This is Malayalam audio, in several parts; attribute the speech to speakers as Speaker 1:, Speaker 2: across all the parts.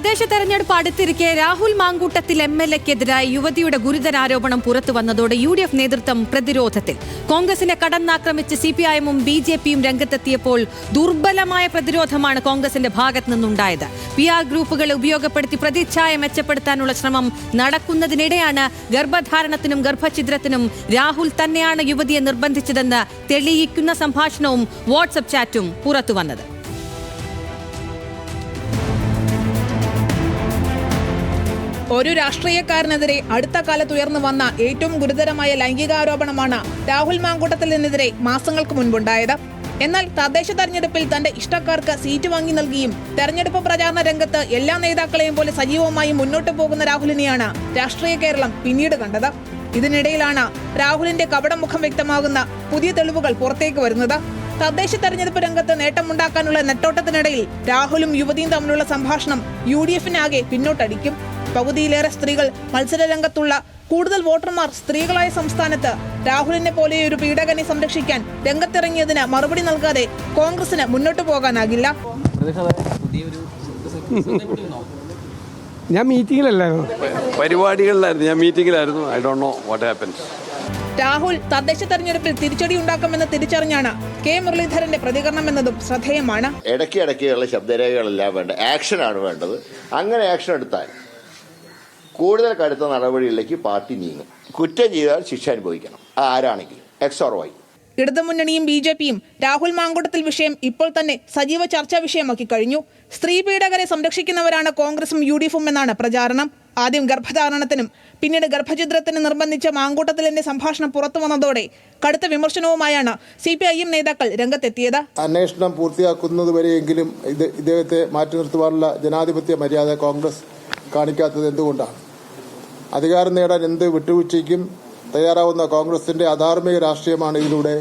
Speaker 1: തദ്ദേശ തെരഞ്ഞെടുപ്പ് അടുത്തിരിക്കെ രാഹുൽ മാങ്കൂട്ടത്തിൽ MLA-ക്കെതിരായി യുവതിയുടെ ഗുരുതരാരോപണം പുറത്തു വന്നതോടെ UDF നേതൃത്വം പ്രതിരോധത്തിൽ. കോൺഗ്രസിനെ കടന്നാക്രമിച്ച് CPIM-ഉം BJP-യും രംഗത്തെത്തിയപ്പോൾ ദുർബലമായ പ്രതിരോധമാണ് കോൺഗ്രസിന്റെ ഭാഗത്തു നിന്നുണ്ടായത്. PR ഗ്രൂപ്പുകളെ ഉപയോഗപ്പെടുത്തി പ്രതിച്ഛായ മെച്ചപ്പെടുത്താനുള്ള ശ്രമം നടക്കുന്നതിനിടെയാണ് ഗർഭധാരണത്തിനും ഗർഭഛിദ്രത്തിനും രാഹുൽ തന്നെയാണ് യുവതിയെ നിർബന്ധിച്ചതെന്ന് തെളിയിക്കുന്ന സംഭാഷണവും വാട്സ്ആപ്പ് ചാറ്റും പുറത്തു വന്നത്.
Speaker 2: ഒരു രാഷ്ട്രീയക്കാരനെതിരെ അടുത്ത കാലത്ത് ഉയർന്നു വന്ന ഏറ്റവും ഗുരുതരമായ ലൈംഗികാരോപണമാണ് രാഹുൽ മാങ്കൂട്ടത്തിനെതിരെ മാസങ്ങൾക്ക് മുൻപുണ്ടായത്. എന്നാൽ തദ്ദേശ തെരഞ്ഞെടുപ്പിൽ തന്റെ ഇഷ്ടക്കാർക്ക് സീറ്റ് വാങ്ങി നൽകിയും തെരഞ്ഞെടുപ്പ് പ്രചാരണ രംഗത്ത് എല്ലാ നേതാക്കളെയും പോലെ സജീവമായി മുന്നോട്ടു പോകുന്ന രാഹുലിനെയാണ് രാഷ്ട്രീയ കേരളം പിന്നീട് കണ്ടത്. ഇതിനിടയിലാണ് രാഹുലിന്റെ കപടമുഖം വ്യക്തമാകുന്ന പുതിയ തെളിവുകൾ പുറത്തേക്ക് വരുന്നത്. തദ്ദേശ തെരഞ്ഞെടുപ്പ് രംഗത്ത് നേട്ടമുണ്ടാക്കാനുള്ള നെട്ടോട്ടത്തിനിടയിൽ രാഹുലും യുവതിയും തമ്മിലുള്ള സംഭാഷണം UDF-നാകെ പിന്നോട്ടടിക്കും. പകുതിയിലേറെ സ്ത്രീകൾ മത്സര രംഗത്തുള്ള കൂടുതൽ വോട്ടർമാർ സ്ത്രീകളായ സംസ്ഥാനത്ത് രാഹുലിനെ പോലെ ഒരു പീഡകനെ സംരക്ഷിക്കാൻ രംഗത്തിറങ്ങിയതിന് മറുപടി നൽകാതെ കോൺഗ്രസിന് മുന്നോട്ടു പോകാനാകില്ല.
Speaker 3: ഞാൻ മീറ്റിംഗിലല്ലായിരുന്നു, പരിപാടികളിലായിരുന്നു. ഞാൻ മീറ്റിംഗിലായിരുന്നു. I don't know what happens.
Speaker 2: Rahul തദ്ദേശ തെരഞ്ഞെടുപ്പിൽ തിരിച്ചടി ഉണ്ടാക്കുമെന്ന് തിരിച്ചറിഞ്ഞാണ് K. മുരളീധരന്റെ പ്രതികരണം എന്നതും ശ്രദ്ധേയമാണ്.
Speaker 4: ഇടയ്ക്കിടയ്ക്കുള്ള ശബ്ദരേഖകളെല്ലാം വേണ്ട, ആക്ഷനാണ് വേണ്ടത്. അങ്ങനെ ആക്ഷൻ എടുത്താൽ കൂടുതൽ കടുത്ത നടപടികളിലേക്ക് പാർട്ടി നീങ്ങും. കുറ്റം ചെയ്താൽ ശിക്ഷ അനുഭവിക്കണം, ആരാണെങ്കിലും X or Y.
Speaker 2: ഇടതുമുന്നണിയും BJP-യും Rahul Mamkootathil വിഷയം ഇപ്പോൾ തന്നെ സജീവ ചർച്ചാ വിഷയമാക്കി കഴിഞ്ഞു. സ്ത്രീ പീഡകരെ സംരക്ഷിക്കുന്നവരാണ് കോൺഗ്രസും UDF-ഉം എന്നാണ് പ്രചാരണം. ആദ്യം ഗർഭധാരണത്തിനും പിന്നീട് ഗർഭഛിദ്രത്തിന് നിർബന്ധിച്ച മാങ്കൂട്ടത്തിലിന്റെ സംഭാഷണം പുറത്തു വന്നതോടെ കടുത്ത വിമർശനവുമായാണ് CPIM നേതാക്കൾ രംഗത്തെത്തിയത്.
Speaker 5: അന്വേഷണം പൂർത്തിയാക്കുന്നതുവരെയെങ്കിലും ഇദ്ദേഹത്തെ മാറ്റി നിർത്തുവാനുള്ള ജനാധിപത്യ മര്യാദ കോൺഗ്രസ് കാണിക്കാത്തത് എന്തുകൊണ്ടാണ്? അധികാരം നേടാൻ എന്ത് വിട്ടുവീഴ്ചയ്ക്കും തയ്യാറാവുന്ന കോൺഗ്രസിന്റെ അധാർമിക രാഷ്ട്രീയമാണ് ഇതിലൂടെ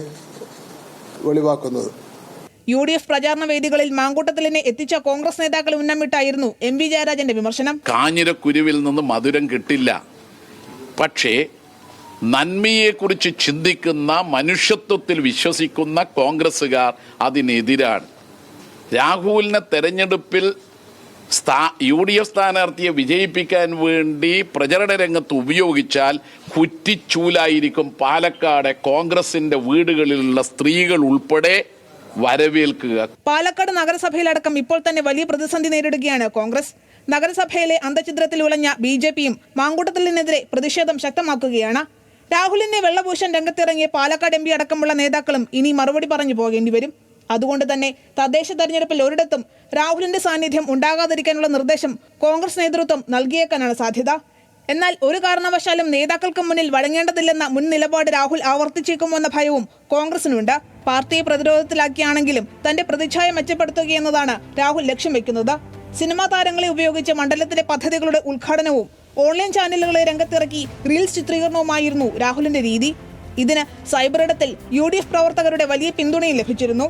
Speaker 5: വെളിവാക്കുന്നത്.
Speaker 2: UDF പ്രചാരണ വേദികളിൽ മാങ്കൂട്ടത്തിലിനെ എത്തിച്ച കോൺഗ്രസ് നേതാക്കൾ ഉന്നമിട്ടായിരുന്നു MV ജയരാജന്റെ വിമർശനം.
Speaker 6: കാഞ്ഞിരക്കുരുവിൽ നിന്ന് മധുരം കിട്ടില്ല, പക്ഷേ നന്മയെക്കുറിച്ച് ചിന്തിക്കുന്ന, മനുഷ്യത്വത്തിൽ വിശ്വസിക്കുന്ന കോൺഗ്രസുകാർ അതിനെതിരാണ്. രാഹുലിനെ തെരഞ്ഞെടുപ്പിൽ UDF സ്ഥാനാർത്ഥിയെ വിജയിപ്പിക്കാൻ വേണ്ടി പ്രചരണ രംഗത്ത് ഉപയോഗിച്ചാൽ കുറ്റിച്ചൂലായിരിക്കും പാലക്കാട് കോൺഗ്രസിന്റെ വീടുകളിലുള്ള സ്ത്രീകൾ ഉൾപ്പെടെ വരവേൽക്കുക.
Speaker 2: പാലക്കാട് നഗരസഭയിലടക്കം ഇപ്പോൾ തന്നെ വലിയ പ്രതിസന്ധി നേരിടുകയാണ് കോൺഗ്രസ്. നഗരസഭയിലെ അന്തഛിദ്രത്തിൽ ഉളഞ്ഞ BJP-യും മാങ്കൂട്ടത്തിലിനെതിരെ പ്രതിഷേധം ശക്തമാക്കുകയാണ്. രാഹുലിനെ വെള്ളപൂശാൻ രംഗത്തിറങ്ങിയ പാലക്കാട് MP അടക്കമുള്ള നേതാക്കളും ഇനി മറുപടി പറഞ്ഞു പോകേണ്ടി വരും. അതുകൊണ്ട് തന്നെ തദ്ദേശ തെരഞ്ഞെടുപ്പിൽ ഒരിടത്തും രാഹുലിന്റെ സാന്നിധ്യം ഉണ്ടാകാതിരിക്കാനുള്ള നിർദ്ദേശം കോൺഗ്രസ് നേതൃത്വം നൽകിയേക്കാനാണ് സാധ്യത. എന്നാൽ ഒരു കാരണവശാലും നേതാക്കൾക്ക് മുന്നിൽ വഴങ്ങേണ്ടതില്ലെന്ന മുൻ നിലപാട് രാഹുൽ ആവർത്തിച്ചേക്കുമോ എന്ന ഭയവും കോൺഗ്രസിനുണ്ട്. പാർട്ടിയെ പ്രതിരോധത്തിലാക്കിയാണെങ്കിലും തന്റെ പ്രതിച്ഛായ മെച്ചപ്പെടുത്തുകയെന്നതാണ് രാഹുൽ ലക്ഷ്യം വെക്കുന്നത്. സിനിമാ താരങ്ങളെ ഉപയോഗിച്ച് മണ്ഡലത്തിലെ പദ്ധതികളുടെ ഉദ്ഘാടനവും ഓൺലൈൻ ചാനലുകളെ രംഗത്തിറക്കി റീൽസ് ചിത്രീകരണവുമായിരുന്നു രാഹുലിന്റെ രീതി. ഇതിന് സൈബർ ഇടത്തിൽ UDF പ്രവർത്തകരുടെ വലിയ പിന്തുണയും ലഭിച്ചിരുന്നു.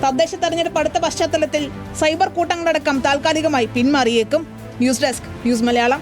Speaker 2: തദ്ദേശ തെരഞ്ഞെടുപ്പ് അടുത്ത പശ്ചാത്തലത്തിൽ സൈബർ കൂട്ടങ്ങളടക്കം താൽക്കാലികമായി പിന്മാറിയേക്കും. News desk, news Malayalam.